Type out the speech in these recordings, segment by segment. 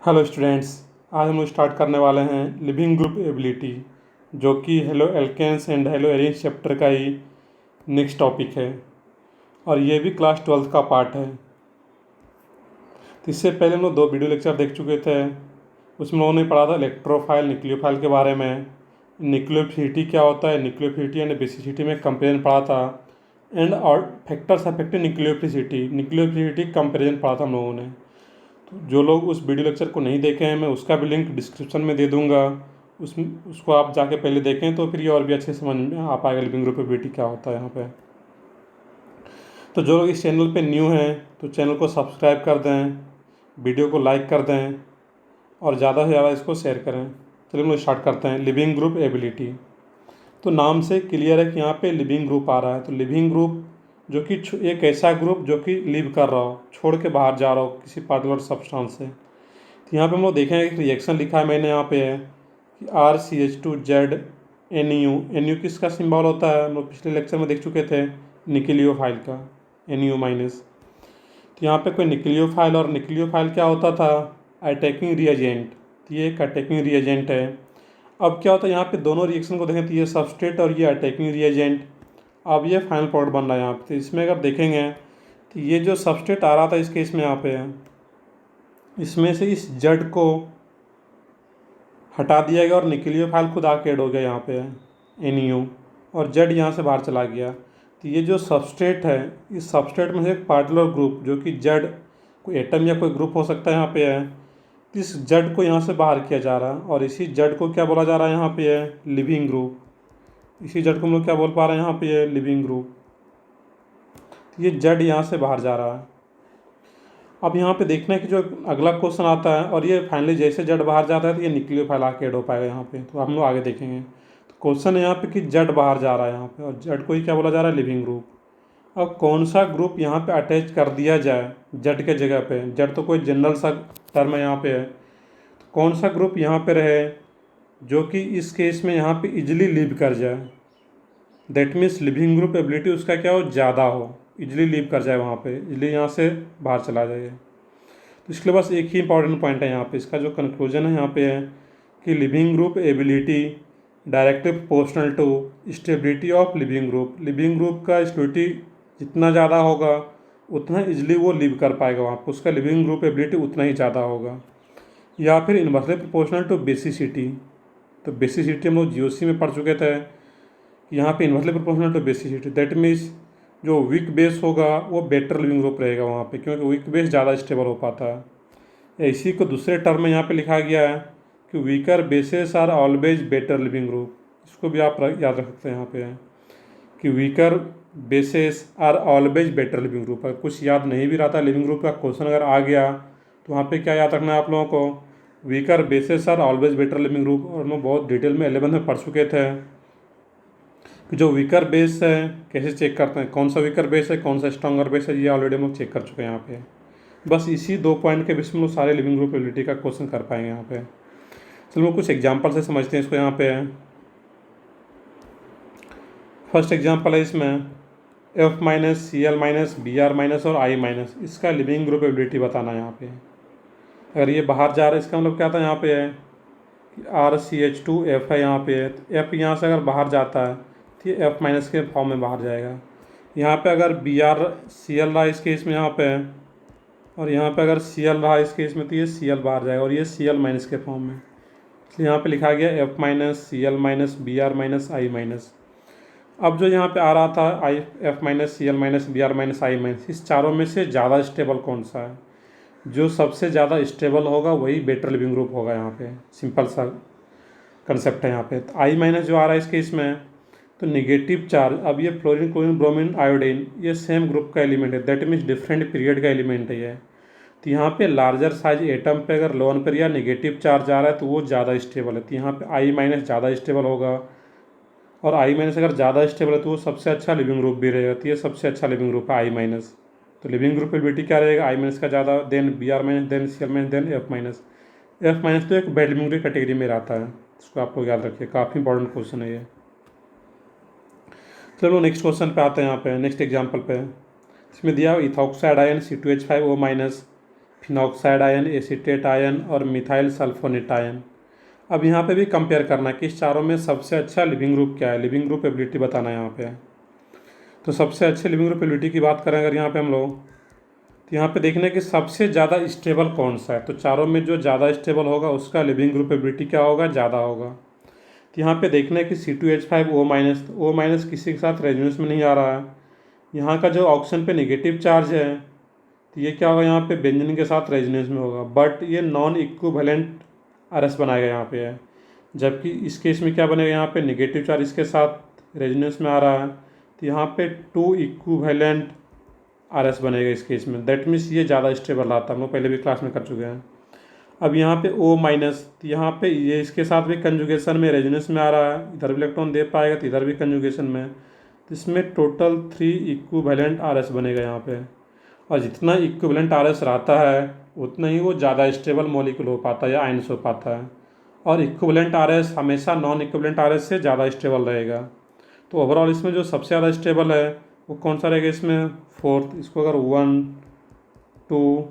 Hello students, आज हम लोग स्टार्ट करने वाले हैं लिविंग ग्रुप एबिलिटी, जो कि halo alkanes and halo arenes chapter का ही नेक्स्ट टॉपिक है और ये भी क्लास 12th का पार्ट है। तो इससे पहले हम लोग 2 वीडियो लेक्चर देख चुके थे। उसमें लोगों ने पढ़ा था इलेक्ट्रोफाइल न्यूक्लियोफाइल के बारे में, न्यूक्लियोफिलिटी क्या होता है, न्यूक्लियोफिलिटी एंड बेसिसिटी में कंपेरिजन पढ़ा था, एंड और फैक्टर्स अफेक्टिंग न्यूक्लियोफिलिटी कंपेरिजन पढ़ा था हम लोगों ने। तो जो लोग उस वीडियो लेक्चर को नहीं देखे हैं, मैं उसका भी लिंक डिस्क्रिप्शन में दे दूंगा। उसको आप जाके पहले देखें तो फिर ये और भी अच्छे समझ में आ पाएगा लिविंग ग्रुप एबिलिटी क्या होता है यहाँ पे। तो जो लोग इस चैनल पे न्यू हैं तो चैनल को सब्सक्राइब कर दें, वीडियो को लाइक कर दें और ज़्यादा से ज़्यादा इसको शेयर करें। चलिए हम लोग स्टार्ट करते हैं लिविंग ग्रुप एबिलिटी। तो नाम से क्लियर है कि यहाँ पे लिविंग ग्रुप आ रहा है। तो लिविंग ग्रुप जो कि एक ऐसा ग्रुप जो कि लिव कर रहा हो, छोड़ के बाहर जा रहा हो किसी पार्टिकुलर सब्सटेंस से। तो यहाँ पे हम लोग देखेंगे एक रिएक्शन लिखा है मैंने यहाँ पे है कि RCH2Z NU किसका सिंबल होता है, हम लोग पिछले लेक्चर में देख चुके थे, निक्लियोफाइल का NU-। तो यहाँ पे कोई निक्लियोफाइल, और निक्लियोफाइल क्या होता था, अटैकिंग रिएजेंट। तो ये एक अटैकिंग रिएजेंट है। अब क्या होता है यहाँ पे दोनों रिएक्शन को देखें तो ये सबस्ट्रेट और ये अटैकिंग रिएजेंट। अब ये फाइनल प्रोडक्ट बन रहा है यहाँ पे। तो इसमें अगर देखेंगे तो ये जो सबस्ट्रेट आ रहा था इस केस में यहाँ पे है, इसमें से इस जड़ को हटा दिया गया और निक्लियोफाइल खुद आके ऐड हो गया यहाँ पे NU, और जड़ यहाँ से बाहर चला गया। तो ये जो सबस्ट्रेट है, इस सबस्ट्रेट में से एक पार्टिकुलर ग्रुप जो कि जड़ कोई एटम या कोई ग्रुप हो सकता है यहाँ पे है, इस जड़ को यहाँ से बाहर किया जा रहा है और इसी जड़ को क्या बोला जा रहा है यहाँ पे है, लिविंग ग्रुप। इसी जड़ को हम लोग क्या बोल पा रहे हैं यहाँ पे है, लिविंग ग्रुप। ये जड़ यहाँ से बाहर जा रहा है। अब यहाँ पे देखना है कि जो अगला क्वेश्चन आता है, और ये फाइनली जैसे जड़ बाहर जाता है तो ये निक्लियोफाइल आके ऐड हो पाएगा यहाँ पे। तो हम लोग आगे देखेंगे। तो क्वेश्चन है यहाँ पे कि जड़ बाहर जा रहा है यहाँ पे, और जड़ को ही क्या बोला जा रहा है, लिविंग ग्रुप। अब कौन सा ग्रुप यहाँ पे अटैच कर दिया जाए जड़ के जगह पे, जड़ तो कोई जनरल सा टर्म है यहाँ पे है, तो कौन सा ग्रुप यहाँ पे रहे जो कि इस केस में यहाँ पे इजिली लिव कर जाए। That means living group ability उसका क्या हो, ज़्यादा हो, इजिली लीव कर जाए वहाँ पे, इजिली यहाँ से बाहर चला जाए। तो इसके लिए बस एक ही इंपॉर्टेंट पॉइंट है यहाँ पे, इसका जो कंक्लूजन है यहाँ पे है कि leaving group ability directly proportional to stability of leaving group. Leaving group का स्टेबिलिटी जितना ज़्यादा होगा उतना इजिली वो लिव कर पाएगा वहाँ पर, उसका लिविंग ग्रुप एबिलिटी उतना ही ज़्यादा होगा। या फिर इन्वर्सली प्रोपोर्शनल टू बेसिसिटी। तो बेसिसिटी हम लोग GOC में पढ़ चुके थे, यहाँ पे inversely proportional to basicity. That means जो वीक बेस होगा वो बेटर लिविंग ग्रुप रहेगा वहाँ पे, क्योंकि वीक बेस ज़्यादा स्टेबल हो पाता है। इसी को दूसरे टर्म में यहाँ पे लिखा गया है कि weaker bases are always better leaving group. इसको भी आप याद रख सकते हैं यहाँ पे है कि weaker bases are always better leaving group. अगर कुछ याद नहीं भी रहता लिविंग ग्रुप का क्वेश्चन अगर आ गया तो वहाँ पे क्या याद रखना है आप लोगों को, weaker bases are always better leaving group. और हम बहुत डिटेल में 11th में पढ़ चुके थे कि जो वीकर बेस है कैसे चेक करते हैं, कौन सा वीकर बेस है कौन सा स्ट्रॉन्गर बेस है, ये ऑलरेडी हम लोग चेक कर चुके हैं यहाँ पे। बस इसी 2 पॉइंट के बेस में लोग सारे लिविंग ग्रुप एबिलिटी का क्वेश्चन कर पाएंगे यहाँ पे। चलो लोग कुछ एग्जाम्पल से समझते हैं इसको। यहाँ पे फर्स्ट एग्जाम्पल है इसमें F-, Cl-, Br- और I-, इसका लिविंग ग्रुप एबिलिटी बताना है यहाँ पे। अगर ये बाहर जा रहा है इसका मतलब क्या था, यहाँ पे है कि RCH2F है यहाँ पे, तो F यहाँ से अगर बाहर जाता है तो ये F- के फॉर्म में बाहर जाएगा। यहाँ पे अगर Br-Cl रहा इस केस में यहाँ पे, और यहाँ पे अगर Cl रहा इस केस में तो ये Cl बाहर जाएगा और ये Cl- के फॉर्म में, इसलिए यहाँ पे लिखा गया F-, Cl-, Br-, I-। अब जो यहाँ पे आ रहा था F-, Cl-, Br-, I-, इस चारों में से ज़्यादा स्टेबल कौन सा है, जो सबसे ज़्यादा स्टेबल होगा वही बेटर लिविंग ग्रुप होगा। यहाँ पे सिंपल सा कंसेप्ट है यहाँ पे। तो I- जो आ रहा है इस केस में तो निगेटिव चार्ज, अब ये फ्लोरीन, क्लोरीन, ब्रोमीन, आयोडीन ये सेम ग्रुप का एलिमेंट है, दैट मीन्स डिफरेंट पीरियड का एलिमेंट है ये। तो यहाँ पे लार्जर साइज एटम पे अगर लोन पर या निगेटिव चार्ज आ रहा है तो वो ज़्यादा स्टेबल है। तो यहाँ पे I- ज़्यादा स्टेबल होगा, और I- अगर ज़्यादा स्टेबल है तो वो सबसे अच्छा लिविंग ग्रुप भी रहेगा। तो ये सबसे अच्छा लिविंग ग्रुप है I-। तो लिविंग ग्रुप एबिलिटी क्या रहेगा, I- का ज़्यादा, then Br-, then Cl-, then F-। F- तो एक बैड लिविंग ग्रुप कैटेगरी में रहता है, इसको आप लोग याद रखिए, काफ़ी इंपॉर्टेंट क्वेश्चन है ये। चलो नेक्स्ट क्वेश्चन पे आते हैं। यहाँ पे नेक्स्ट एग्जांपल पे इसमें दिया ethoxide ion C2H5O-, phenoxide ion, acetate ion और मिथाइल सल्फोनेट आयन। अब यहाँ पे भी कंपेयर करना है कि इस चारों में सबसे अच्छा लिविंग ग्रुप क्या है, लिविंग ग्रुप एबिलिटी बताना है यहाँ पे। तो सबसे अच्छे लिविंग ग्रुप एबिलिटी की बात करें अगर यहाँ पे हम लोग, तो यहाँ पे देखना है कि सबसे ज़्यादा स्टेबल कौन सा है। तो चारों में जो ज़्यादा स्टेबल होगा उसका लिविंग ग्रुप एबिलिटी क्या होगा, ज़्यादा होगा। तो यहाँ पे देखना है कि C2H5O-, तो O- किसी के साथ रेजोनेंस में नहीं आ रहा है। यहाँ का जो ऑक्सीजन पे नेगेटिव चार्ज है तो ये क्या होगा, यहाँ पे बेंजीन के साथ रेजोनेंस में होगा, बट ये नॉन इक्विवेलेंट RS बनाएगा यहाँ पे है। जबकि इस केस में क्या बनेगा, यहाँ पे नेगेटिव चार्ज इसके साथ रेजोनेंस में आ रहा है तो यहाँ पे 2 इक्विवेलेंट RS बनेगा इस केस में। दैट मीन्स ये ज़्यादा स्टेबल रहता है, हम लोग पहले भी क्लास में कर चुके हैं। अब यहाँ पे O-, तो यहाँ पे ये इसके साथ भी कंजुगेशन में रेजोनेंस में आ रहा है, इधर भी इलेक्ट्रॉन दे पाएगा तो इधर भी कंजुगेशन में, तो इसमें टोटल 3 इक्विवेलेंट RS बनेगा यहाँ पे। और जितना इक्विवेलेंट RS रहता है उतना ही वो ज़्यादा स्टेबल मॉलिक्यूल हो पाता है या आयन्स हो पाता है। और इक्विवेलेंट RS हमेशा नॉन इक्विवेलेंट RS से ज़्यादा स्टेबल रहेगा। तो ओवरऑल इसमें जो सबसे ज़्यादा स्टेबल है वो कौन सा रहेगा, इसमें फोर्थ। इसको अगर 1, 2,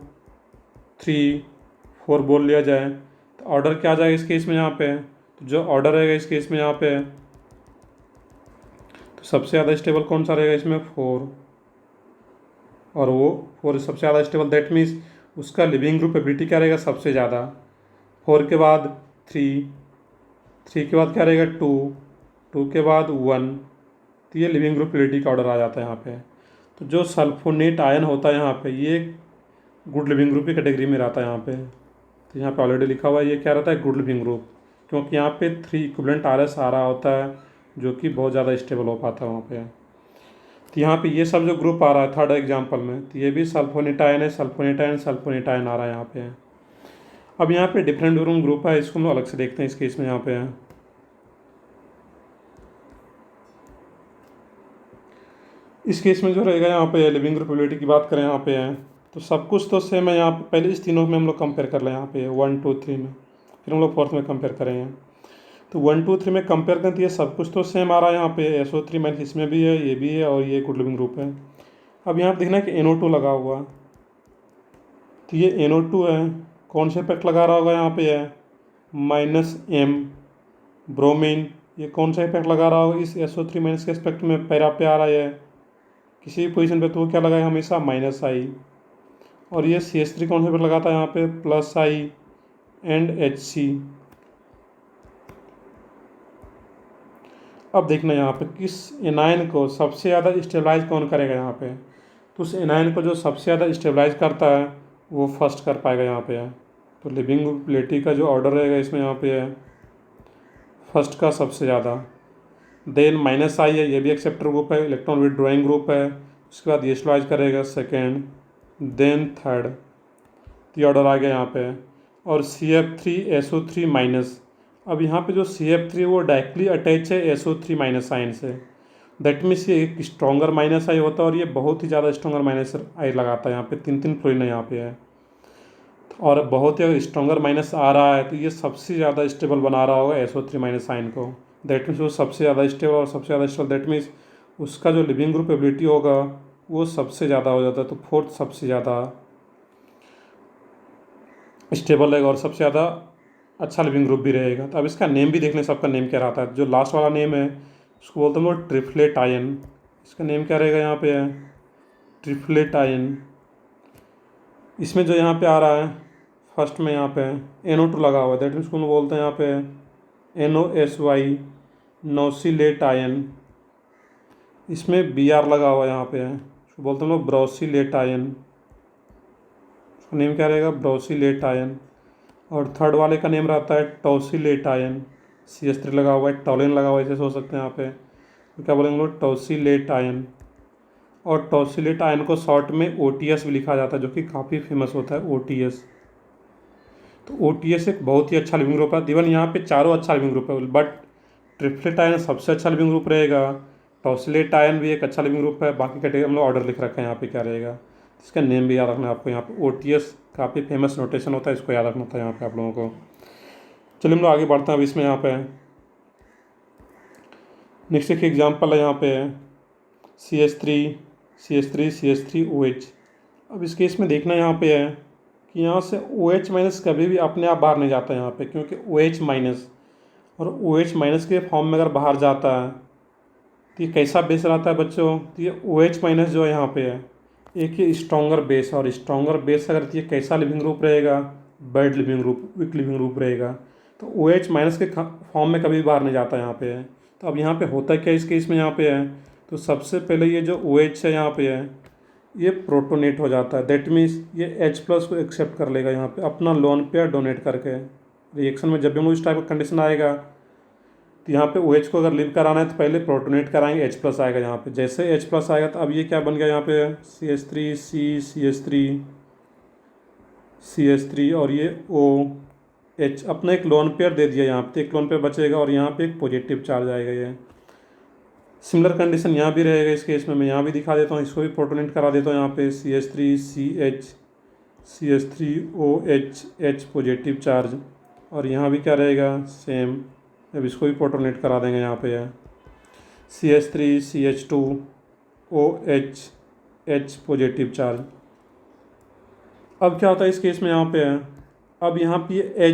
3, 4 बोल लिया जाए तो ऑर्डर क्या आ जाएगा इस केस में यहाँ पे, तो जो ऑर्डर रहेगा इस केस में यहाँ पे, तो सबसे ज़्यादा स्टेबल कौन सा रहेगा इसमें, 4। और वो 4 सबसे ज़्यादा स्टेबल, दैट मीन्स उसका लिविंग ग्रुप एबिलिटी क्या रहेगा, सबसे ज़्यादा। 4 के बाद 3, 3 के बाद क्या रहेगा, 2, 2 के बाद 1, तो ये लिविंग ग्रुप एबिलिटी का ऑर्डर आ जाता है यहाँ पे। तो जो सल्फोनेट आयन होता है यहाँ पे ये गुड लिविंग ग्रुप की कैटेगरी में रहता है यहाँ पे। तो यहाँ पे ऑलरेडी लिखा हुआ है ये क्या रहता है, गुड लिविंग ग्रुप, क्योंकि यहाँ पे 3 इक्विवेलेंट RS आ रहा होता है जो कि बहुत ज़्यादा स्टेबल हो पाता है वहाँ पे। तो यहाँ पे ये सब जो ग्रुप आ रहा है थर्ड एग्जाम्पल में, तो ये भी सल्फोनेट आयन है, सल्फोनेट आयन, सल्फोनेट आयन आ रहा है यहाँ पे। अब यहाँ पे डिफरेंट ग्रुप है, इसको हम लोग अलग से देखते हैं इस केस में यहाँ पे है। इस केस में जो रहेगा यहाँ पे लिविंग ग्रुप एबिलिटी की बात करें यहाँ पे है, तो सब कुछ तो सेम है यहाँ पे। पहले इस तीनों में हम लोग कंपेयर कर लें यहाँ पे 1, 2, 3 में, फिर हम लोग फोर्थ में कंपेयर करेंगे। तो 1, 2, 3 में कंपेयर करते हैं, सब कुछ तो सेम आ रहा है यहाँ पे। SO3- इसमें भी है, ये भी है, और ये गुड लिविंग ग्रुप है। अब यहाँ पे देखना है कि NO2 लगा हुआ, तो ये NO2 है, कौन से इफेक्ट लगा रहा होगा यहाँ पे है -M ब्रोमीन, ये कौन सा इफेक्ट लगा रहा होगा इस SO3- के एस्पेक्ट में, पैरा पे आ रहा है किसी भी पोजीशन पे, तो वो क्या लगाएगा हमेशा -I। और ये CH3 कौन सा इफेक्ट लगाता है यहाँ पे, +I एंड HC। अब देखना यहाँ पे किस एनायन को सबसे ज़्यादा स्टेबलाइज कौन करेगा यहाँ पे, तो उस एनायन को जो सबसे ज़्यादा स्टेबलाइज करता है वो फर्स्ट कर पाएगा यहाँ पे है। तो लिविंग ग्रुप का जो ऑर्डर रहेगा इसमें यहाँ पे है फर्स्ट का सबसे ज़्यादा, देन -I है, ये भी एक्सेप्टर ग्रुप है, इलेक्ट्रॉन विथड्रॉइंग ग्रुप है, उसके बाद ये स्टेबलाइज करेगा सेकेंड, देन थर्ड, तो ये ऑर्डर आ गया यहाँ पे। और CF3SO3-, अब यहाँ पे जो CF3 वो डायरेक्टली अटैच है SO3- आयन से, दैट मीन्स ये एक स्ट्रॉन्गर -I होता है और ये बहुत ही ज़्यादा स्ट्रॉन्गर -I लगाता है। यहाँ पे 3 फ्लोरीन यहाँ पे है और बहुत ही स्ट्रॉन्गर माइनस आ रहा है, तो ये सबसे ज़्यादा स्टेबल बना रहा होगा SO3- आयन को। दैट मीन्स वो सबसे ज़्यादा स्टेबल, और सबसे ज़्यादा स्टेबल दैट मीन्स उसका जो लिविंग ग्रुप एबिलिटी होगा वो सबसे ज़्यादा हो जाता है। तो फोर्थ सबसे ज़्यादा स्टेबल रहेगा और सबसे ज़्यादा अच्छा लिविंग ग्रुप भी रहेगा। तो अब इसका नेम भी देख लें, सबका नेम क्या रहता है। जो लास्ट वाला नेम है उसको बोलते हैं हम लोग ट्रिप्लेट आयन, इसका नेम क्या रहेगा यहाँ पे है, ट्रिप्लेट आयन। इसमें जो यहाँ पे आ रहा है फर्स्ट में यहाँ पे NO2 लगा हुआ है, दैट मीन्स को बोलते हैं यहाँ पे NOSY, नोसिलेट आयन। इसमें BR लगा हुआ है यहाँ पे है, उसको बोलते हैं हम लोग ब्रोसिलेट आयन, उसका नेम क्या रहेगा, ब्रोसिलेट आयन। और थर्ड वाले का नेम रहता है टोसिलेट आयन, CH3 लगा हुआ है, टोलिन लगा हुआ है, ऐसे सोच सकते हैं यहाँ पे, तो क्या बोलेंगे हम लोग, टोसिलेट आयन। और टोसिलेट आयन को शॉर्ट में OTS भी लिखा जाता है, जो कि काफ़ी फेमस होता है OTS। तो OTS एक बहुत ही अच्छा लिविंग ग्रुप है। इवन यहाँ पे चारों अच्छा लिविंग ग्रुप है, बट ट्रिप्लेट आयन सबसे अच्छा लिविंग ग्रुप रहेगा, टॉसिलेट आयन भी एक अच्छा लिविंग ग्रुप है। बाकी कैटेगरी हम लोग ऑर्डर लिख रखे हैं यहाँ पे क्या रहेगा, इसका नेम भी याद रखना है आपको। यहाँ पे OTS काफ़ी फेमस नोटेशन होता है, इसको याद रखना था यहाँ पे आप लोगों को। चलिए हम लोग आगे बढ़ते हैं। अब इसमें यहाँ पे नेक्स्ट एक एग्जाम्पल है यहाँ पे CH3 CH3 CH3 OH। अब इस केस में देखना यहाँ पे है कि यहाँ से OH माइनस कभी भी अपने आप बाहर नहीं जाता यहाँ पे, क्योंकि OH माइनस और OH माइनस के फॉर्म में अगर बाहर जाता है तो ये कैसा बेस रहता है बच्चों, तो ये OH माइनस जो यहाँ पे है एक ये स्ट्रॉन्गर बेस, और स्ट्रॉन्गर बेस अगर ये कैसा लिविंग ग्रुप रहेगा, bad leaving group, weak leaving group रहेगा, तो OH माइनस के फॉर्म में कभी बाहर नहीं जाता यहाँ पे है। तो अब यहाँ पे होता क्या इस केस में यहाँ पे है, तो सबसे पहले ये जो OH है यहाँ पे है ये प्रोटोनेट हो जाता है। दैट मीन्स ये H प्लस को एक्सेप्ट कर लेगा यहाँ पे अपना लोन पेयर डोनेट करके। रिएक्शन में जब भी मुझे इस टाइप का कंडीशन आएगा तो यहाँ पे OH को अगर लीव कराना है तो पहले प्रोटोनेट कराएंगे, H प्लस आएगा यहाँ पे। जैसे H प्लस आएगा तो अब ये क्या बन गया यहाँ पे CH3 CH3 और ये OH अपना एक लोन पेयर दे दिया यहाँ पे, एक लोन पेयर बचेगा और यहाँ पे एक पॉजिटिव चार्ज आएगा। ये सिमिलर कंडीशन यहाँ भी रहेगा इस केस में। मैं यहाँ भी दिखा देता हूँ, इसको भी प्रोटोनेट करा देता हूँ यहाँ पे CH3OH H पॉजिटिव चार्ज, और यहाँ भी क्या रहेगा सेम। अब इसको भी प्रोटोनेट करा देंगे यहाँ पे है CH3CH2OH H पॉजिटिव चार्ज। अब क्या होता है इस केस में यहाँ पे है, अब यहाँ पे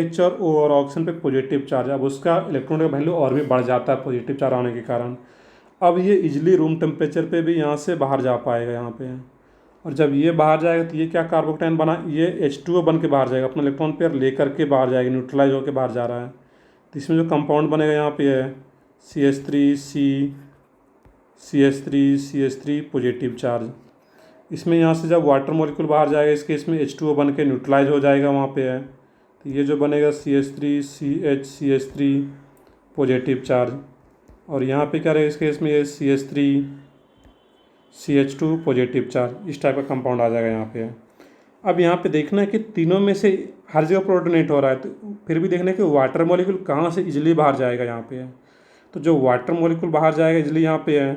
H और O और ऑक्सीजन पे पॉजिटिव चार्ज, अब उसका इलेक्ट्रॉन का वैल्यू और भी बढ़ जाता है पॉजिटिव चार्ज आने के कारण। अब ये इजली रूम टेम्परेचर पे भी यहाँ से बाहर जा पाएगा यहाँ पे, और जब ये बाहर जाएगा तो ये क्या कार्बोकैटायन बना, ये H2O बन के बाहर जाएगा, अपना इलेक्ट्रॉन पेयर लेकर के बाहर जाएगा, न्यूट्रलाइज होकर बाहर जा रहा है। तो इसमें जो कंपाउंड बनेगा यहाँ पे है CH3 पॉजिटिव चार्ज। इसमें यहाँ से जब वाटर मॉलिक्यूल बाहर जाएगा इस केस में H2O बन के न्यूट्रलाइज हो जाएगा वहाँ पे है, तो ये जो बनेगा CH3 पॉजिटिव चार्ज, और यहाँ पे क्या रहेगा इस केस में ये CH2 पॉजिटिव चार्ज। इस टाइप का कंपाउंड आ जाएगा यहाँ पे। अब यहाँ पे देखना है कि तीनों में से हर जगह प्रोटोनेट हो रहा है, तो फिर भी देखना है कि वाटर मॉलिक्यूल कहाँ से इजली बाहर जाएगा यहाँ पे है। तो जो वाटर मॉलिक्यूल बाहर जाएगा इजली यहाँ पे है,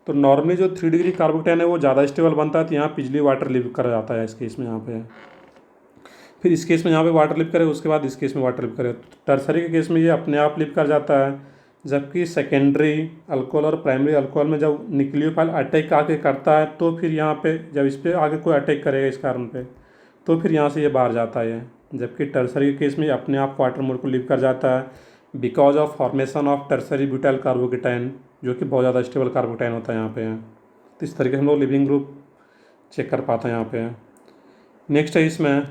तो नॉर्मली जो 3 डिग्री कार्बोकैटायन है वो ज़्यादा स्टेबल बनता है, तो यहाँ पे इजली वाटर लिव करा जाता है इस केस में यहाँ पे। फिर इस केस में यहाँ पे वाटर लिव करे, उसके बाद इस केस में वाटर लिव करे। टर्सरी के केस में ये अपने आप लिव कर जाता है, जबकि सेकेंडरी अल्कोहल और प्राइमरी अल्कोहल में जब न्यूक्लियोफाइल अटैक आके करता है तो फिर यहाँ पे जब इस पर आगे कोई अटैक करेगा इस कारण पे, तो फिर यहाँ से ये बाहर जाता है। जबकि टर्सरी के केस में अपने आप वाटर मॉलिक्यूल लिव कर जाता है because of formation of tertiary butyl carbocation, जो कि बहुत ज़्यादा स्टेबल कार्बोकैटायन होता है यहाँ पे। तो इस तरीके से हम लोग लिविंग ग्रुप चेक कर पाते हैं यहाँ पे। नेक्स्ट है इसमें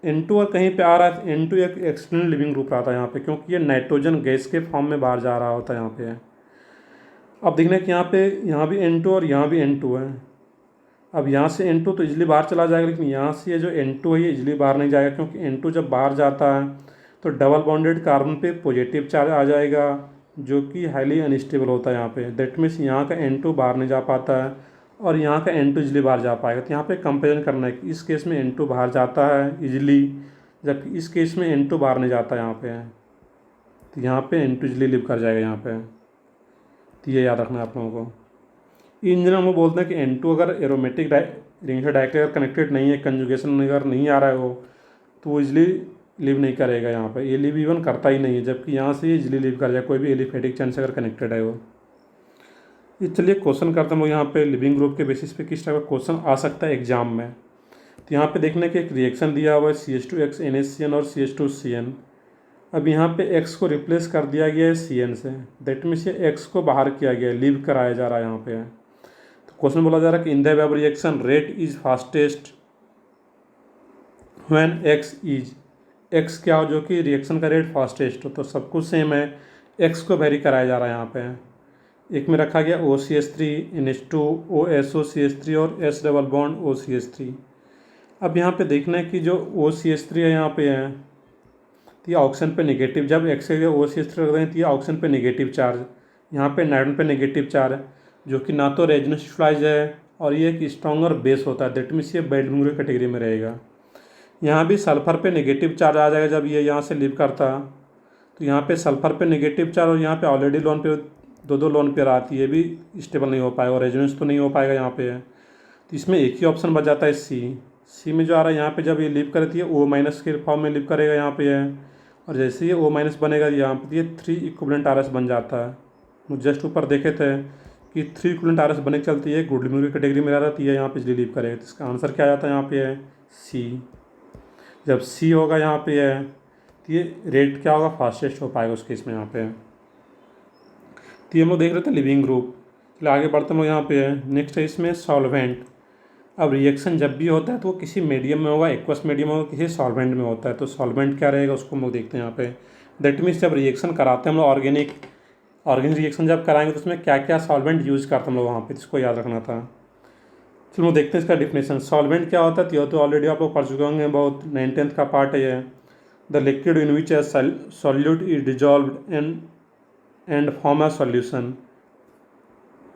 N2 और कहीं पे आ रहा है, N2 एक एक्सटर्नल लिविंग ग्रुप आता है यहाँ पे, क्योंकि ये नाइट्रोजन गैस के फॉर्म में बाहर जा रहा होता है यहाँ पे। अब देखने कि यहाँ भी N2 और यहाँ भी N2 है। अब यहाँ से N2 तो इजली बाहर चला जाएगा, लेकिन यहाँ से ये जो N2 है ये इजली बाहर नहीं जाएगा, क्योंकि N2 जब बाहर जाता है तो डबल बॉन्डेड कार्बन पे पॉजिटिव चार्ज आ जाएगा, जो कि हाईली अनस्टेबल होता है यहाँ पे। दैट मीन्स यहाँ का N2 बाहर नहीं जा पाता है और यहाँ का N2 इजली बाहर जा पाएगा। तो यहाँ पे कंपेरिजन करना है कि इस केस में N2 बाहर जाता है इजली, जबकि इस केस में N2 बाहर नहीं जाता यहाँ पे। तो यहाँ पे N2 इजली लिव कर जाएगा यहाँ पे। तो ये याद रखना है आप लोगों को। इन जनरल हम बोलते हैं कि N2 अगर एरोमेटिक रिंग से डायरेक्टली अगर कनेक्टेड नहीं है, कंजुगेशन अगर नहीं आ रहा है वो, तो वो इजली लिव नहीं करेगा यहाँ पे। ये लिव इवन करता ही नहीं है, जबकि यहाँ से ये इजली लिव कर जाए कोई भी एलिफेटिक चेन से अगर कनेक्टेड है वो। ये चलिए क्वेश्चन करते हैं यहाँ पे लिविंग ग्रुप के बेसिस पे किस टाइप का क्वेश्चन आ सकता है एग्जाम में। तो यहाँ पे देखने कि एक रिएक्शन दिया हुआ है CH2X NaCN और CH2CN। अब यहाँ पे X को रिप्लेस कर दिया गया है CN से, दैट मीन्स ये X को बाहर किया गया है, लीव कराया जा रहा है यहाँ पे। तो क्वेश्चन बोला जा रहा है कि in the above reaction rate is fastest when X क्या हो, जो कि रिएक्शन का रेट फास्टेस्ट हो। तो सब कुछ सेम है, X को वेरी कराया जा रहा है यहाँ पे। एक में रखा गया OCH3 NH2 OSOCH3 और S डबल बॉन्ड OCH3। अब यहाँ पे देखना है कि जो OCH3 है यहाँ पे है, तो ये ऑक्सीजन पे नेगेटिव, जब X के OCH3 रख दें तो ये ऑक्सीजन पे नेगेटिव चार्ज, यहाँ पे नाइट्रोजन पे नेगेटिव चार्ज, जो कि ना तो रेजोनेंस है और ये एक स्ट्रॉन्गर बेस होता है। दैट मीन्स ये बैड लिविंग कैटेगरी में रहेगा। यहाँ भी सल्फर पे नेगेटिव चार्ज आ जाएगा जब ये यहाँ से लिव करता, तो यहाँ पे सल्फर पे नेगेटिव चार्ज और यहाँ पे ऑलरेडी लोन पे दो लोन पेयर आती है, ये भी स्टेबल नहीं हो पाएगा और रेजोनेंस तो नहीं हो पाएगा यहाँ पे। तो इसमें एक ही ऑप्शन बच जाता है सी में जो आ रहा है यहाँ पे, जब ये लिव करती है O- के फॉर्म में लिव करेगा यहाँ पे है, और जैसे ही O- बनेगा यहाँ पे ये 3 इक्विवेलेंट RS बन जाता है। मुझे जस्ट ऊपर देखे थे कि 3 इक्विवेलेंट RS बने के चलती है गुड लिविंग कैटेगरी में रहती है, यहाँ पे इजली लिव करेगा। तो इसका आंसर क्या आ जाता है यहाँ पे है सी। जब सी होगा यहाँ पे है तो ये रेट क्या होगा, फास्टेस्ट हो पाएगा उस केस में यहाँ पे। तो ये हम लोग देख रहे थे लिविंग ग्रुप। चलिए आगे बढ़ते हम लोग यहाँ पे है। नेक्स्ट है इसमें सॉल्वेंट। अब रिएक्शन जब भी होता है तो वो किसी मीडियम में होगा, एक्वस मीडियम में होगा, किसी सॉल्वेंट में होता है। तो सॉल्वेंट क्या रहेगा उसको हम लोग देखते हैं यहाँ पे। दैट मीन्स जब रिएक्शन कराते हैं हम लोग ऑर्गेनिक रिएक्शन जब कराएंगे तो उसमें क्या क्या सॉल्वेंट यूज़ करते हैं हम लोग वहाँ पे, इसको याद रखना था। चलो देखते हैं इसका डिफिनेशन। सॉल्वेंट क्या होता है ये तो ऑलरेडी आप लोग पढ़ चुके होंगे, बहुत 9th का पार्ट है ये। The liquid in which A solute is dissolved and form a solution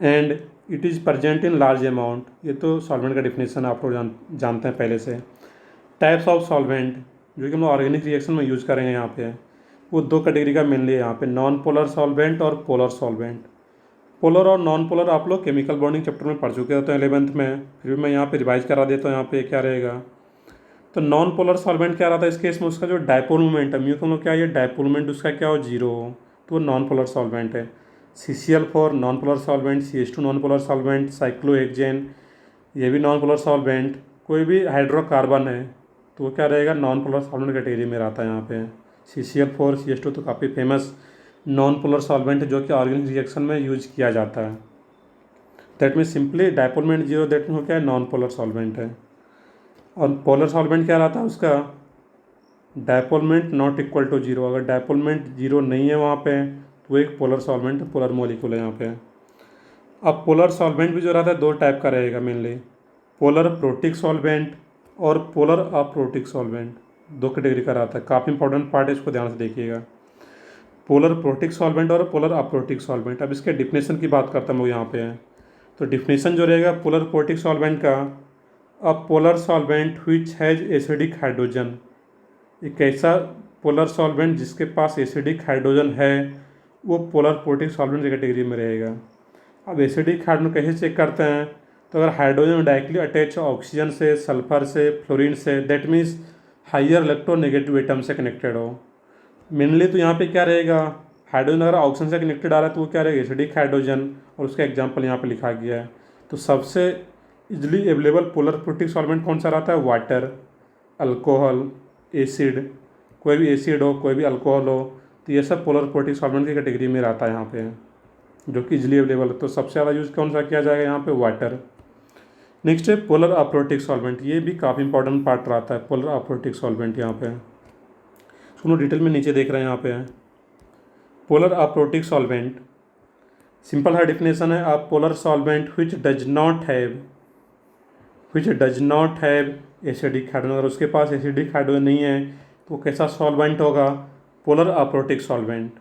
and it is present in large amount. ये तो सॉल्वेंट का डिफिनेशन आप लोग जानते हैं पहले से। टाइप्स ऑफ सॉल्वेंट जो कि हम लोग ऑर्गेनिक रिएक्शन में यूज़ करेंगे यहाँ पे, वो दो कैटेगरी का मेनली है यहाँ पे, नॉन पोलर सॉल्वेंट और पोलर सॉल्वेंट। पोलर और नॉन पोलर आप लोग केमिकल बॉन्डिंग चैप्टर में पढ़ चुके होते हैं 11th में, फिर भी मैं यहाँ पे रिवाइज करा देता हूँ। यहाँ पे क्या रहेगा, तो नॉन पोलर सॉल्वेंट क्या रहता है इस केस में, उसका जो डायपोल मोमेंट है म्यू हम लोग क्या, ये डायपोल मोमेंट उसका क्या हो, जीरो हो, तो वो नॉन पोलर सॉल्वेंट है। CCl4 non polar solvent, CH2 non polar solvent, cyclohexane ये भी नॉन पोलर सॉल्वेंट। कोई भी हाइड्रोकार्बन है तो वो क्या रहेगा, नॉन पोलर सॉल्वेंट कैटेगरी में रहता है यहाँ पे। CCl4 CH2 तो काफ़ी फेमस नॉन पोलर सॉल्वेंट है जो कि ऑर्गेनिक रिएक्शन में यूज किया जाता है। That mean simply dipole moment zero, that mean क्या है, नॉन पोलर सॉल्वेंट है। और पोलर सॉल्वेंट क्या रहता है उसका, dipole moment not equal to zero. अगर डायपोल मोमेंट जीरो नहीं है वहाँ पे तो वो एक पोलर सॉल्वेंट, पोलर मॉलिक्यूल है यहाँ पे। अब पोलर सॉल्वेंट भी जो रहता है दो टाइप का रहेगा मेनली, पोलर प्रोटिक सॉल्वेंट और पोलर अप्रोटिक सॉल्वेंट, दो कैटेगरी का रहता है। काफ़ी इंपॉर्टेंट पार्ट है, इसको ध्यान से देखिएगा। पोलर प्रोटिक सॉल्वेंट और पोलर अप्रोटिक सॉल्वेंट। अब इसके डिफिनेशन की बात करते हैं हम लोग यहाँ पे हैं। तो डिफिनेशन जो रहेगा पोलर प्रोटिक सॉल्वेंट का, a polar solvent which has acidic hydrogen. एक ऐसा पोलर सॉल्वेंट जिसके पास एसिडिक हाइड्रोजन है वो पोलर प्रोटिक सॉल्वेंट की कैटेगरी में रहेगा। अब एसिडिक हाइड्रोजन कैसे चेक करते हैं, तो अगर हाइड्रोजन डायरेक्टली अटैच हो ऑक्सीजन से, सल्फर से, फ्लोरीन से, that means higher electronegative atom से कनेक्टेड हो। मेनली तो यहाँ पे क्या रहेगा, हाइड्रोजन अगर ऑक्सीजन से कनेक्टेड आ रहा है तो वो क्या रहेगा, एसिडिक हाइड्रोजन, और उसका एग्जाम्पल यहाँ पे लिखा गया है। तो सबसे easily available polar protic solvent कौन सा रहता है, वाटर, अल्कोहल, एसिड, कोई भी एसिड हो, कोई भी अल्कोहल हो, तो ये सब पोलर प्रोटिक सॉल्वेंट की कैटेगरी में रहता है यहाँ पे, जो कि इजली अवेलेबल है। तो सबसे ज़्यादा यूज़ कौन सा किया जाएगा यहाँ पे, वाटर। नेक्स्ट है पोलर अप्रोटिक सॉल्वेंट। ये भी काफ़ी इंपॉर्टेंट पार्ट रहता है पोलर अप्रोटिक सॉल्वेंट। यहाँ पे सुनो डिटेल में नीचे देख रहे हैं यहाँ पे, पोलर अप्रोटिक सॉल्वेंट सिंपल है डिफिनेशन है, a polar solvent which does not have acidic hydrogen. अगर उसके पास एसिडिक हाइड्रोजन नहीं है तो कैसा सॉल्वेंट होगा, polar aprotic solvent.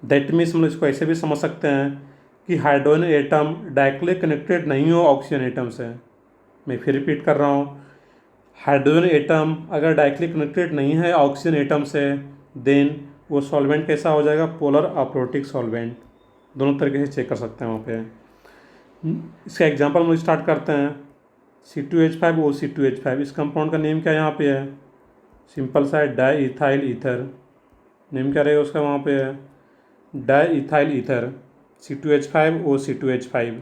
That means हम इसको ऐसे भी समझ सकते हैं कि हाइड्रोजन एटम डायरेक्टली कनेक्टेड नहीं हो ऑक्सीजन एटम से। मैं फिर रिपीट कर रहा हूँ, हाइड्रोजन एटम अगर डायरेक्टली कनेक्टेड नहीं है ऑक्सीजन एटम से, देन वो सॉल्वेंट कैसा हो जाएगा, पोलर अप्रोटिक सॉल्वेंट। दोनों तरीके से चेक कर सकते हैं वहाँ पे। इसका एग्जांपल हम स्टार्ट करते हैं, C2H5OC2H5। इस कंपाउंड का नेम क्या यहाँ पे है, सिंपल सा है, डाई इथाइल ईथर। नेम क्या रहेगा उसका वहाँ पे है, डाई इथाइल ईथर, C2H5OC2H5।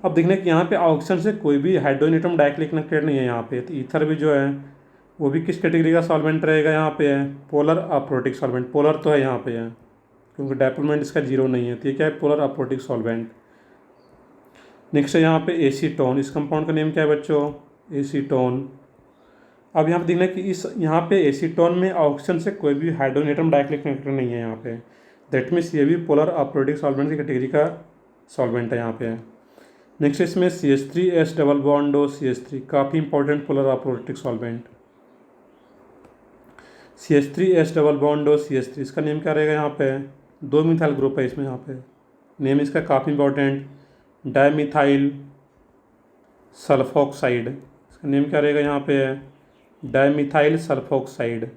अब देखने कि यहाँ पे ऑक्सीजन से कोई भी हाइड्रोजन एटम डायरेक्टली कनेक्टेड नहीं है यहाँ पे, तो ईथर भी जो है वो भी किस कैटेगरी का सॉल्वेंट रहेगा, यहाँ पे है पोलर अप्रोटिक सॉल्वेंट। पोलर तो है यहाँ पे है क्योंकि डायपोल मोमेंट इसका जीरो नहीं है, तो ये क्या है, पोलर अप्रोटिक सॉल्वेंट। नेक्स्ट है यहाँ पे एसीटोन। इस कंपाउंड का नेम क्या है बच्चों, एसीटोन। अब यहाँ पे देखना कि इस यहाँ पे एसीटोन में ऑक्सीजन से कोई भी हाइड्रोजन एटम डायरेक्टली कनेक्टेड नहीं है यहाँ पे, दैट मीन्स ये भी पोलर अप्रोटिक सॉल्वेंट की कैटेगरी का सॉल्वेंट है यहाँ पे। नेक्स्ट इसमें CH3S double bond O CH3, काफ़ी important polar aprotic solvent. CH3S double bond O CH3, इसका नेम क्या रहेगा यहाँ पे, दो मिथाइल ग्रुप है इसमें यहाँ पे, नेम इसका काफ़ी इंपॉर्टेंट, डाईमिथाइल सल्फोक्साइड। इसका नेम क्या रहेगा यहाँ पे है, डाईमिथाइल सल्फोक्साइड।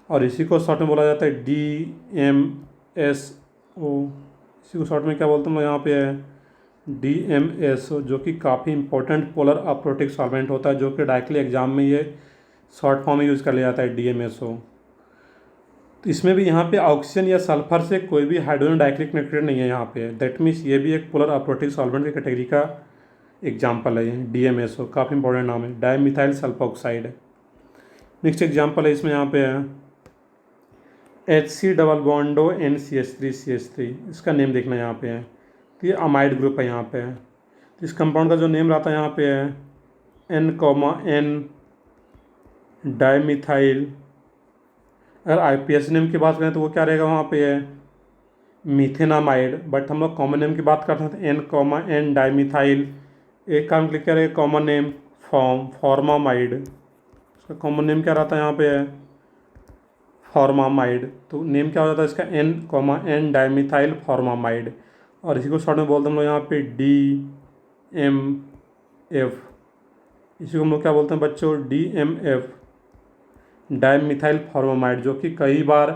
और इसी को शॉर्ट में बोला जाता है DMSO। इसी को शॉर्ट में क्या बोलते हैं यहाँ पे है, DMSO, जो कि काफ़ी इंपॉर्टेंट पोलर अप्रोटिक सॉल्वेंट होता है, जो कि डायरेक्टली एग्जाम में ये शॉर्ट फॉर्म में यूज़ कर लिया जाता है, DMSO। तो इसमें भी यहाँ पे ऑक्सीजन या सल्फर से कोई भी हाइड्रोजन डायरेक्टली कनेक्टेड नहीं है यहाँ पे, दैट मीन्स ये भी एक पोलर अप्रोटिक सॉल्वेंट की कैटेगरी का एग्जाम्पल है ये DMSO, काफ़ी इंपॉर्टेंट नाम है, डाईमिथाइल सल्फोक्साइड। नेक्स्ट एग्जाम्पल है इसमें यहाँ पे है HC डबल बॉन्डो NCH3CH3, इसका नेम देखना यहाँ पे है। तो ये अमाइड ग्रुप है यहाँ पे है। तो इस कंपाउंड का जो नेम रहता है यहाँ पे है N, डाईमिथाइल। अगर IPS नेम की बात करें तो वो क्या रहेगा वहाँ पे है मीथेनामाइड, बट हम लोग कॉमन नेम की बात करते हैं तो N डाईमिथाइल। एक काम क्लिक करें कॉमन नेम फॉर्मामाइड, इसका कॉमन नेम क्या रहता है यहाँ पे है फॉर्मामाइड। तो नेम क्या हो जाता है इसका N डाईमिथाइल फॉर्मामाइड। और इसी को शॉर्ट में बोलते हैं हम लोग यहाँ पे DMF, इसी को हम लोग क्या बोलते हैं बच्चों DMF, डाईमिथाइल फॉर्मामाइड, जो कि कई बार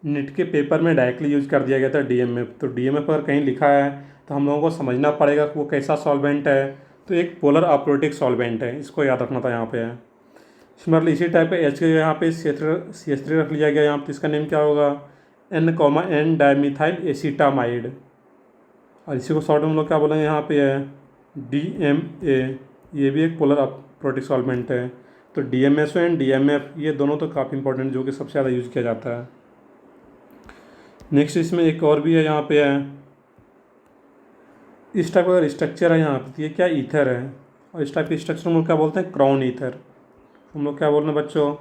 नीट के पेपर में डायरेक्टली यूज कर दिया गया था DMF। तो DMF अगर कहीं लिखा है तो हम लोगों को समझना पड़ेगा कि वो कैसा सॉल्वेंट है। तो एक पोलर अप्रोटिक सॉल्वेंट है, इसको याद रखना था यहाँ पे है। सिमिलरली इसी टाइप के H के यहाँ पे CH3 रख लिया गया यहाँ पे, इसका नेम क्या होगा N डाईमिथाइल एसीटामाइड। और इसी को शॉर्ट में हम लोग क्या बोलेंगे यहाँ पे है DMA, ये भी एक पोलर अप्रोटिक सॉल्वेंट है। तो DMSO एंड DMF ये दोनों तो काफ़ी इंपॉर्टेंट, जो कि सबसे ज़्यादा यूज़ किया जाता है। नेक्स्ट इसमें एक और भी है यहाँ पे है, इस टाइप का स्ट्रक्चर है यहाँ पे, ये क्या ईथर है। और इस टाइप के स्ट्रक्चर हम लोग क्या बोलते हैं क्राउन ईथर। हम लोग क्या बोल रहे हैं बच्चों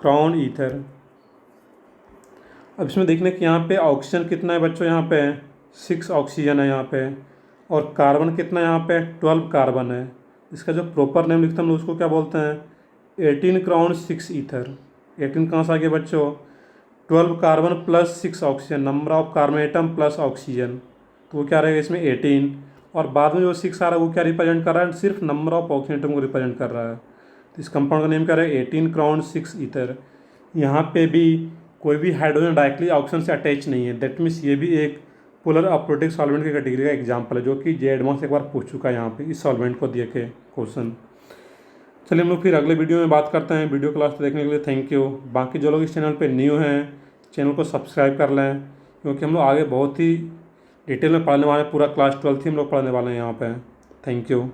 क्राउन ईथर। अब इसमें देखने कि यहाँ पे ऑक्सीजन कितना है बच्चों, यहाँ पे 6 ऑक्सीजन है यहाँ पे, और कार्बन कितना है यहाँ पे 12 कार्बन है। इसका जो प्रॉपर नेम लिखते हैं हम लोग उसको क्या बोलते हैं 18 क्राउन 6 ईथर। 18 कहाँ से आ गया बच्चों 12 carbon plus 6 oxygen, number of carbon atom plus oxygen, तो वो क्या रहेगा इसमें 18। और बाद में जो 6 आ रहा है वो क्या रिप्रेजेंट कर रहा है सिर्फ नंबर ऑफ ऑक्सीजन एटम को रिप्रेजेंट कर रहा है। तो इस कंपाउंड का नेम क्या रहेगा 18 क्राउन 6 ईथर। यहाँ पे भी कोई भी हाइड्रोजन डायरेक्टली ऑक्सीजन से अटैच नहीं है, दैट मीन्स ये भी एक पोलर अप्रोटिक सॉल्वेंट की कैटेगरी का एग्जाम्पल है, जो कि जे एडवांस एक बार पूछ चुका है यहाँ पे इस सॉल्वेंट को दिए के क्वेश्चन। चलिए हम लोग फिर अगले वीडियो में बात करते हैं। वीडियो क्लास देखने के लिए थैंक यू। बाकी जो लोग इस चैनल पे न्यू हैं चैनल को सब्सक्राइब कर लें, क्योंकि हम लोग आगे बहुत ही डिटेल में पढ़ने वाले हैं। पूरा क्लास 12 ही हम लोग पढ़ने वाले हैं यहाँ पे। Thank you.